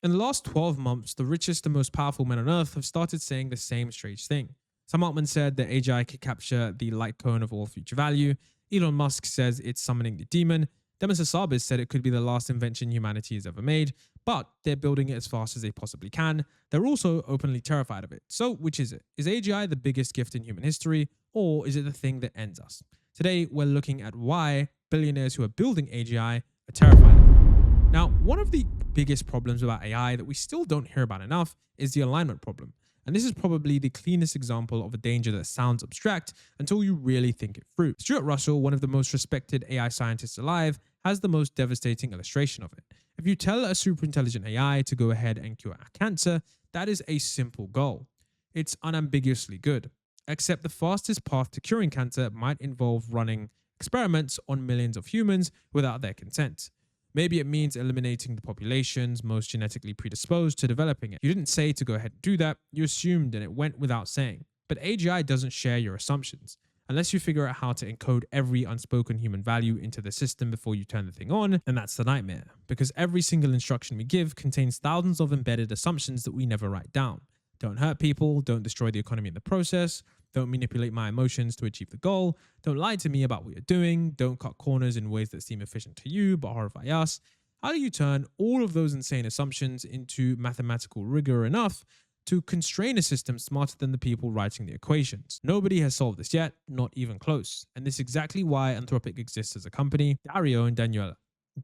In the last 12 months, the richest and most powerful men on earth have started saying the same strange thing. Sam Altman said that AGI could capture the light cone of all future value. Elon Musk says it's summoning the demon. Demis Hassabis said it could be the last invention humanity has ever made, but they're building it as fast as they possibly can. They're also openly terrified of it. So, which is it? Is AGI the biggest gift in human history, or is it the thing that ends us? Today, we're looking at why billionaires who are building AGI are terrified of it. Now, one of the biggest problems about AI that we still don't hear about enough is the alignment problem. And this is probably the cleanest example of a danger that sounds abstract until you really think it through. Stuart Russell, one of the most respected AI scientists alive, has the most devastating illustration of it. If you tell a super intelligent AI to go ahead and cure cancer, that is a simple goal. It's unambiguously good. Except the fastest path to curing cancer might involve running experiments on millions of humans without their consent. Maybe it means eliminating the populations most genetically predisposed to developing it. You didn't say to go ahead and do that, you assumed and it went without saying. But AGI doesn't share your assumptions. Unless you figure out how to encode every unspoken human value into the system before you turn the thing on, and that's the nightmare. Because every single instruction we give contains thousands of embedded assumptions that we never write down. Don't hurt people, don't destroy the economy in the process, don't manipulate my emotions to achieve the goal, don't lie to me about what you're doing, don't cut corners in ways that seem efficient to you but horrify us. How do you turn all of those insane assumptions into mathematical rigor enough to constrain a system smarter than the people writing the equations? Nobody has solved this yet, not even close. And this is exactly why Anthropic exists as a company. Dario and Daniela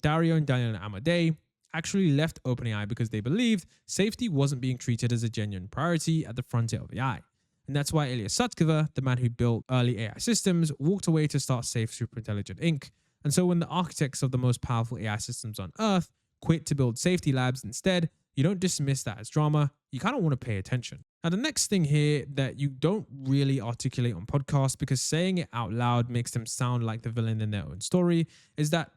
Amadei actually left OpenAI because they believed safety wasn't being treated as a genuine priority at the frontier of AI. And that's why Ilya Sutskever, the man who built early AI systems, walked away to start Safe Superintelligent Inc. And so when the architects of the most powerful AI systems on Earth quit to build safety labs instead, you don't dismiss that as drama, you kind of want to pay attention. Now, the next thing here that you don't really articulate on podcasts because saying it out loud makes them sound like the villain in their own story is that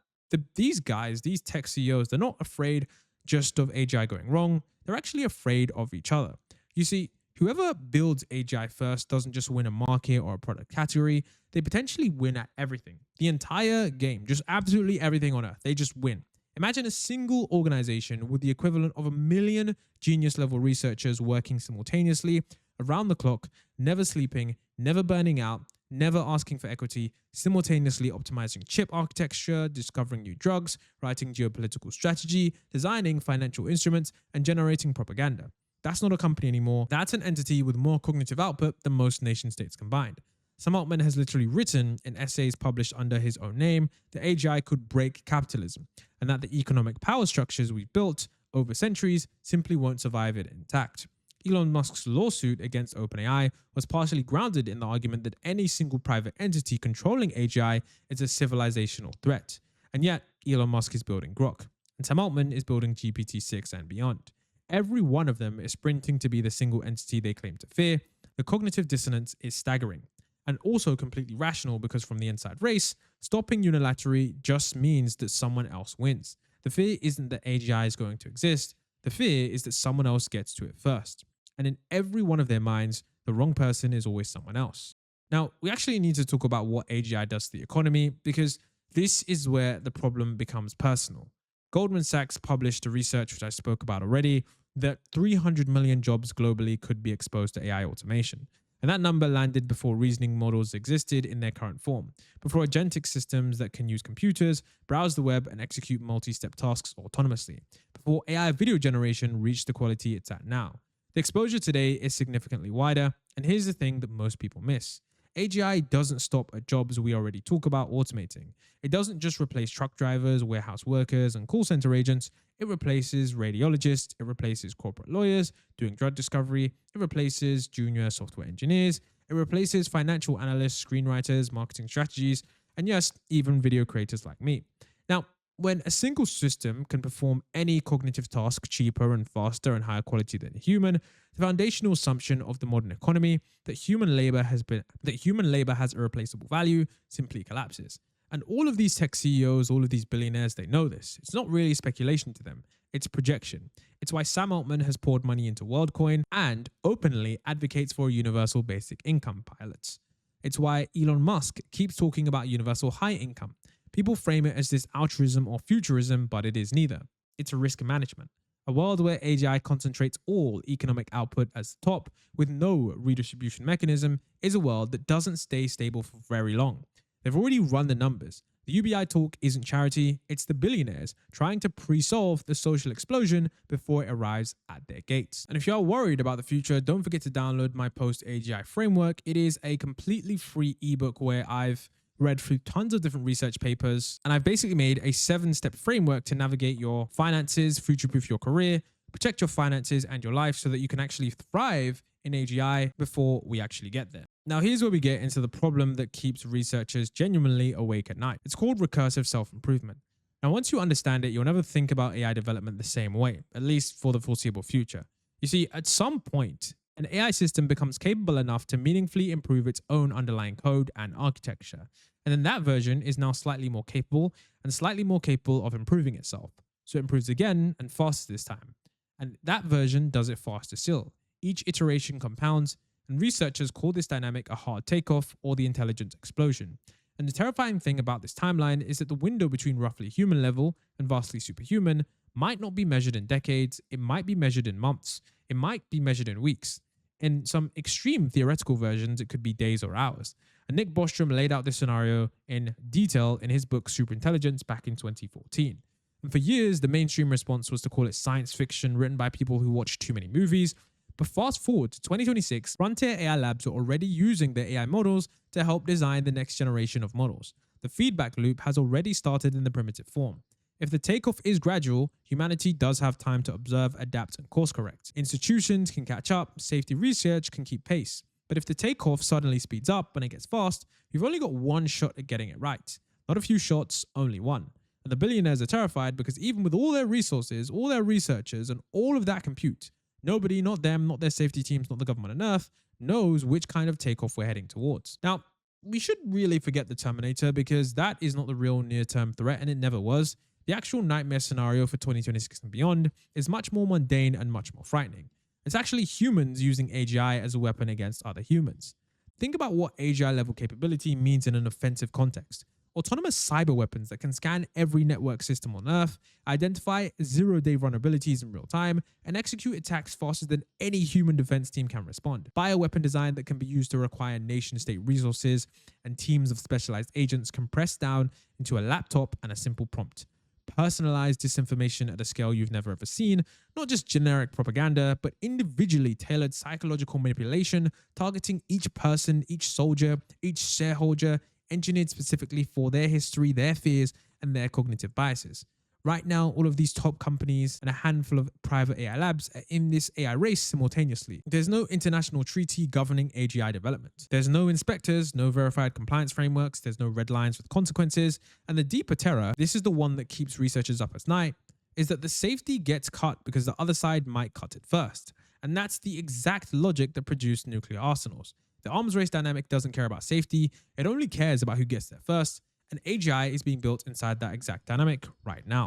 these guys, these tech CEOs, they're not afraid just of AGI going wrong. They're actually afraid of each other. You see, whoever builds AGI first doesn't just win a market or a product category. They potentially win at everything. The entire game, just absolutely everything on Earth. They just win. Imagine a single organization with the equivalent of 1 million genius level researchers working simultaneously around the clock, never sleeping, never burning out, never asking for equity, simultaneously optimizing chip architecture, discovering new drugs, writing geopolitical strategy, designing financial instruments, and generating propaganda. That's not a company anymore. That's an entity with more cognitive output than most nation states combined. Sam Altman has literally written in essays published under his own name that AGI could break capitalism and that the economic power structures we've built over centuries simply won't survive it intact. Elon Musk's lawsuit against OpenAI was partially grounded in the argument that any single private entity controlling AGI is a civilizational threat. And yet, Elon Musk is building Grok, and Sam Altman is building GPT-6 and beyond. Every one of them is sprinting to be the single entity they claim to fear. The cognitive dissonance is staggering, and also completely rational because from the inside race, stopping unilaterally just means that someone else wins. The fear isn't that AGI is going to exist, the fear is that someone else gets to it first. And in every one of their minds, the wrong person is always someone else. Now, we actually need to talk about what AGI does to the economy because this is where the problem becomes personal. Goldman Sachs published a research, which I spoke about already, that 300 million jobs globally could be exposed to AI automation. And that number landed before reasoning models existed in their current form, before agentic systems that can use computers, browse the web, and execute multi-step tasks autonomously, before AI video generation reached the quality it's at now. The exposure today is significantly wider, and here's the thing that most people miss. AGI doesn't stop at jobs we already talk about automating. It doesn't just replace truck drivers, warehouse workers, and call center agents. It replaces radiologists, it replaces corporate lawyers doing drug discovery, it replaces junior software engineers, it replaces financial analysts, screenwriters, marketing strategies, and yes, even video creators like me. Now, when a single system can perform any cognitive task cheaper and faster and higher quality than a human, the foundational assumption of the modern economy that human labor has irreplaceable value simply collapses. And all of these tech CEOs, all of these billionaires, they know this. It's not really speculation to them. It's projection. It's why Sam Altman has poured money into WorldCoin and openly advocates for a universal basic income pilots. It's why Elon Musk keeps talking about universal high income. People frame it as this altruism or futurism, but it is neither. It's a risk management. A world where AGI concentrates all economic output as the top with no redistribution mechanism is a world that doesn't stay stable for very long. They've already run the numbers. The UBI talk isn't charity, it's the billionaires trying to pre-solve the social explosion before it arrives at their gates. And if you are worried about the future, don't forget to download my post-AGI framework. It is a completely free ebook where I've read through tons of different research papers, and I've basically made a 7-step framework to navigate your finances, future-proof your career, protect your finances and your life so that you can actually thrive in AGI before we actually get there. Now, here's where we get into the problem that keeps researchers genuinely awake at night. It's called recursive self-improvement. Now, once you understand it, you'll never think about AI development the same way, at least for the foreseeable future. You see, at some point, an AI system becomes capable enough to meaningfully improve its own underlying code and architecture. And then that version is now slightly more capable and slightly more capable of improving itself. So it improves again and faster this time. And that version does it faster still. Each iteration compounds, and researchers call this dynamic a hard takeoff or the intelligence explosion. And the terrifying thing about this timeline is that the window between roughly human level and vastly superhuman might not be measured in decades, it might be measured in months, it might be measured in weeks. In some extreme theoretical versions, it could be days or hours. And Nick Bostrom laid out this scenario in detail in his book Superintelligence back in 2014. And for years, the mainstream response was to call it science fiction written by people who watch too many movies. But fast forward to 2026, frontier AI labs are already using their AI models to help design the next generation of models. The feedback loop has already started in the primitive form. If the takeoff is gradual, humanity does have time to observe, adapt, and course correct. Institutions can catch up, safety research can keep pace. But if the takeoff suddenly speeds up and it gets fast, you've only got one shot at getting it right. Not a few shots, only one. And the billionaires are terrified because even with all their resources, all their researchers, and all of that compute, nobody, not them, not their safety teams, not the government on Earth, knows which kind of takeoff we're heading towards. Now, we should really forget the Terminator because that is not the real near-term threat, and it never was. The actual nightmare scenario for 2026 and beyond is much more mundane and much more frightening. It's actually humans using AGI as a weapon against other humans. Think about what AGI level capability means in an offensive context. Autonomous cyber weapons that can scan every network system on Earth, identify zero-day vulnerabilities in real time, and execute attacks faster than any human defense team can respond. Bioweapon design that can be used to require nation-state resources and teams of specialized agents compressed down into a laptop and a simple prompt. Personalized disinformation at a scale you've never ever seen, not just generic propaganda, but individually tailored psychological manipulation targeting each person, each soldier, each shareholder, engineered specifically for their history, their fears, and their cognitive biases. Right now, all of these top companies and a handful of private AI labs are in this AI race simultaneously. There's no international treaty governing AGI development. There's no inspectors, no verified compliance frameworks, there's no red lines with consequences, and the deeper terror, this is the one that keeps researchers up at night, is that the safety gets cut because the other side might cut it first. And that's the exact logic that produced nuclear arsenals. The arms race dynamic doesn't care about safety, it only cares about who gets there first, and AGI is being built inside that exact dynamic right now.